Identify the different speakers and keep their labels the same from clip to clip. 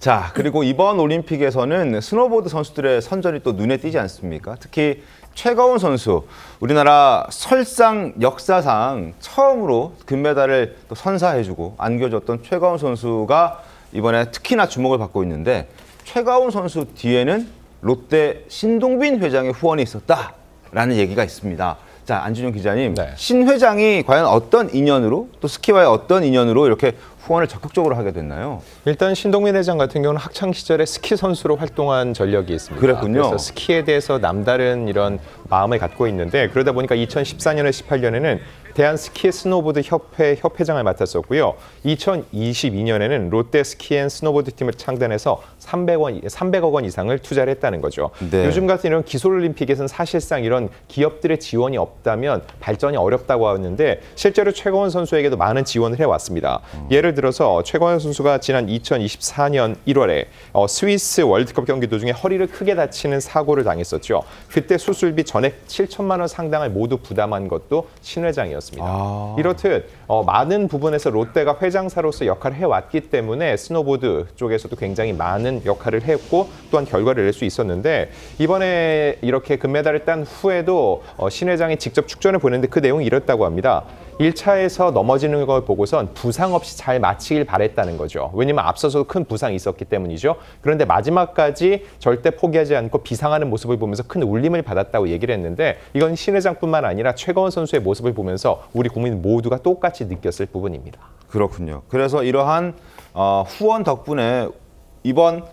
Speaker 1: 자, 그리고 이번 올림픽에서는 스노보드 선수들의 선전이 또 눈에 띄지 않습니까? 특히 최가운 선수, 우리나라 설상 역사상 처음으로 금메달을 또 선사해주고 안겨줬던 최가운 선수가 이번에 특히나 주목을 받고 있는데, 최가운 선수 뒤에는 롯데 신동빈 회장의 후원이 있었다라는 얘기가 있습니다. 자, 안준영 기자님,
Speaker 2: 네.
Speaker 1: 신 회장이 과연 어떤 인연으로, 또 스키와의 어떤 인연으로 이렇게 후원을 적극적으로 하게 됐나요?
Speaker 2: 일단 신동민 회장 같은 경우는 학창 시절에 스키 선수로 활동한 전력이 있습니다.
Speaker 1: 그랬군요.
Speaker 2: 그래서 스키에 대해서 남다른 이런 마음을 갖고 있는데, 그러다 보니까 2014년에 18년에는 대한 스키 스노보드 협회 협회장을 맡았었고요. 2022년에는 롯데 스키앤 스노보드 팀을 창단해서 300억 원 이상을 투자를 했다는 거죠.
Speaker 1: 네.
Speaker 2: 요즘 같은 이런 기술올림픽에서는 사실상 이런 기업들의 지원이 없다면 발전이 어렵다고 하는데, 실제로 최가원 선수에게도 많은 지원을 해왔습니다. 예를 들어서 최가원 선수가 지난 2024년 1월에 스위스 월드컵 경기 도중에 허리를 크게 다치는 사고를 당했었죠. 그때 수술비 전액 7천만 원 상당을 모두 부담한 것도 신 회장이었습니다. 이렇듯 많은 부분에서 롯데가 회장사로서 역할을 해왔기 때문에 스노보드 쪽에서도 굉장히 많은 역할을 했고, 또한 결과를 낼 수 있었는데, 이번에 이렇게 금메달을 딴 후에도 신 회장이 직접 축전을 보냈는데 그 내용이 이렇다고 합니다. 1차에서 넘어지는 걸 보고선 부상 없이 잘 마치길 바랬다는 거죠. 왜냐면 앞서서도 큰 부상이 있었기 때문이죠. 그런데 마지막까지 절대 포기하지 않고 비상하는 모습을 보면서 큰 울림을 받았다고 얘기를 했는데, 이건 신 회장뿐만 아니라 최가원 선수의 모습을 보면서 우리 국민 모두가 똑같이 느꼈을 부분입니다.
Speaker 1: 그렇군요. 그래서 이러한 후원 덕분에 이번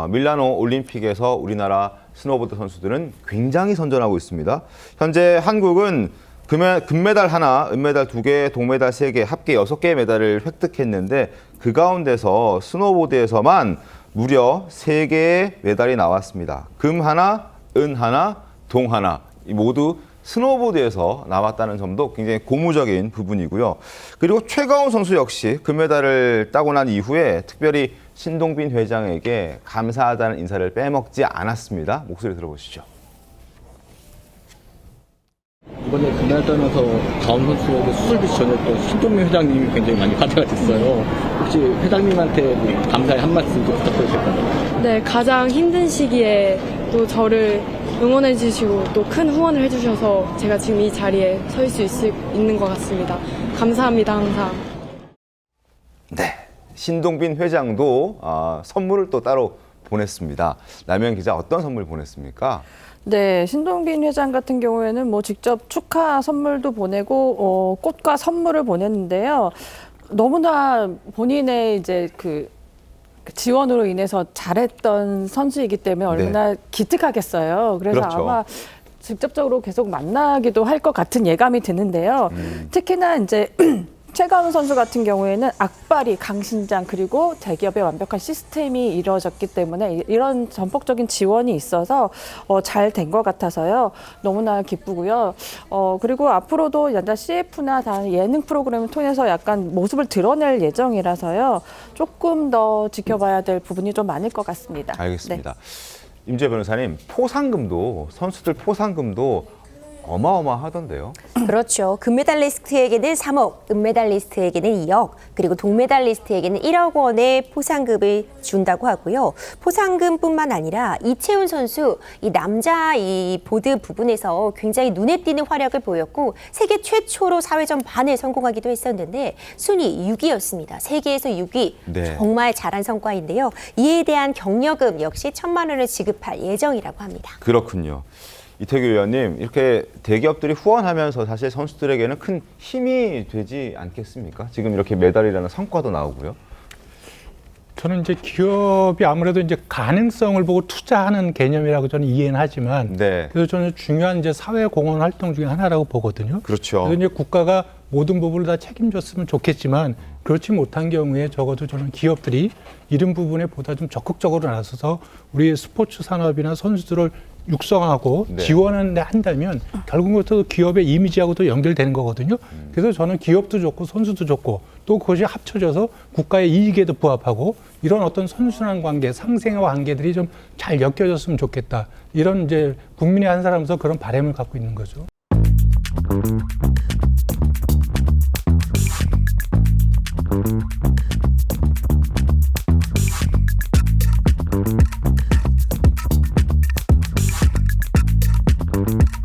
Speaker 1: 밀라노 올림픽에서 우리나라 스노보드 선수들은 굉장히 선전하고 있습니다. 현재 한국은 금메달 하나, 은메달 2개, 동메달 3개, 합계 6개의 메달을 획득했는데, 그 가운데서 스노보드에서만 무려 3개의 메달이 나왔습니다. 금 하나, 은 하나, 동 하나. 이 모두 스노보드에서 나왔다는 점도 굉장히 고무적인 부분이고요. 그리고 최가운 선수 역시 금메달을 따고 난 이후에 특별히 신동빈 회장에게 감사하다는 인사를 빼먹지 않았습니다. 목소리 들어보시죠.
Speaker 3: 이번에 금메달 따면서 가운 선수에게 수술비 지원했던 신동민 회장님이 굉장히 많이 화제가 됐어요. 혹시 회장님한테 감사의 한 말씀 좀 부탁드려도 될까요?
Speaker 4: 네, 가장 힘든 시기에 또 저를 응원해 주시고 또 큰 후원을 해주셔서 제가 지금 이 자리에 설 수 있는 것 같습니다. 감사합니다, 항상.
Speaker 1: 네, 신동빈 회장도 선물을 또 따로 보냈습니다. 남현 기자, 어떤 선물 보냈습니까?
Speaker 5: 네, 신동빈 회장 같은 경우에는 뭐 직접 축하 선물도 보내고 꽃과 선물을 보냈는데요. 너무나 본인의 이제 그 지원으로 인해서 잘했던 선수이기 때문에 얼마나 기특하겠어요. 그래서
Speaker 1: 그렇죠.
Speaker 5: 아마 직접적으로 계속 만나기도 할 것 같은 예감이 드는데요. 특히나 이제 최가운 선수 같은 경우에는 악바리, 강신장 그리고 대기업의 완벽한 시스템이 이루어졌기 때문에 이런 전폭적인 지원이 있어서 잘 된 것 같아서요. 너무나 기쁘고요. 그리고 앞으로도 연달 CF나 다른 예능 프로그램을 통해서 약간 모습을 드러낼 예정이라서요. 조금 더 지켜봐야 될 부분이 좀 많을 것 같습니다.
Speaker 1: 알겠습니다. 임재 변호사님, 선수들 포상금도 어마어마하던데요.
Speaker 6: 그렇죠. 금메달리스트에게는 3억, 은메달리스트에게는 2억, 그리고 동메달리스트에게는 1억 원의 포상금을 준다고 하고요. 포상금뿐만 아니라 이채훈 선수, 이 남자 이 보드 부분에서 굉장히 눈에 띄는 활약을 보였고, 세계 최초로 사회전 반을 성공하기도 했었는데 순위 6위였습니다. 세계에서 6위.
Speaker 1: 네.
Speaker 6: 정말 잘한 성과인데요. 이에 대한 격려금 역시 1,000만 원을 지급할 예정이라고 합니다.
Speaker 1: 그렇군요. 이태규 의원님, 이렇게 대기업들이 후원하면서 사실 선수들에게는 큰 힘이 되지 않겠습니까? 지금 이렇게 메달이라는 성과도 나오고요.
Speaker 7: 저는 이제 기업이 아무래도 이제 가능성을 보고 투자하는 개념이라고 저는 이해는 하지만,
Speaker 1: 네.
Speaker 7: 그래서 저는 중요한 이제 사회 공헌 활동 중에 하나라고 보거든요.
Speaker 1: 그렇죠.
Speaker 7: 그래서 이제 국가가 모든 부분을 다 책임졌으면 좋겠지만, 그렇지 못한 경우에 적어도 저는 기업들이 이런 부분에 보다 좀 적극적으로 나서서 우리 스포츠 산업이나 선수들을 육성하고
Speaker 1: 네.
Speaker 7: 한다면 결국은 그것도 기업의 이미지하고도 연결되는 거거든요. 그래서 저는 기업도 좋고 선수도 좋고 또 그것이 합쳐져서 국가의 이익에도 부합하고 이런 어떤 선순환 관계, 상생의 관계들이 좀 잘 엮여졌으면 좋겠다. 이런 이제 국민의 한 사람으로서 그런 바람을 갖고 있는 거죠.
Speaker 1: 감사합니다.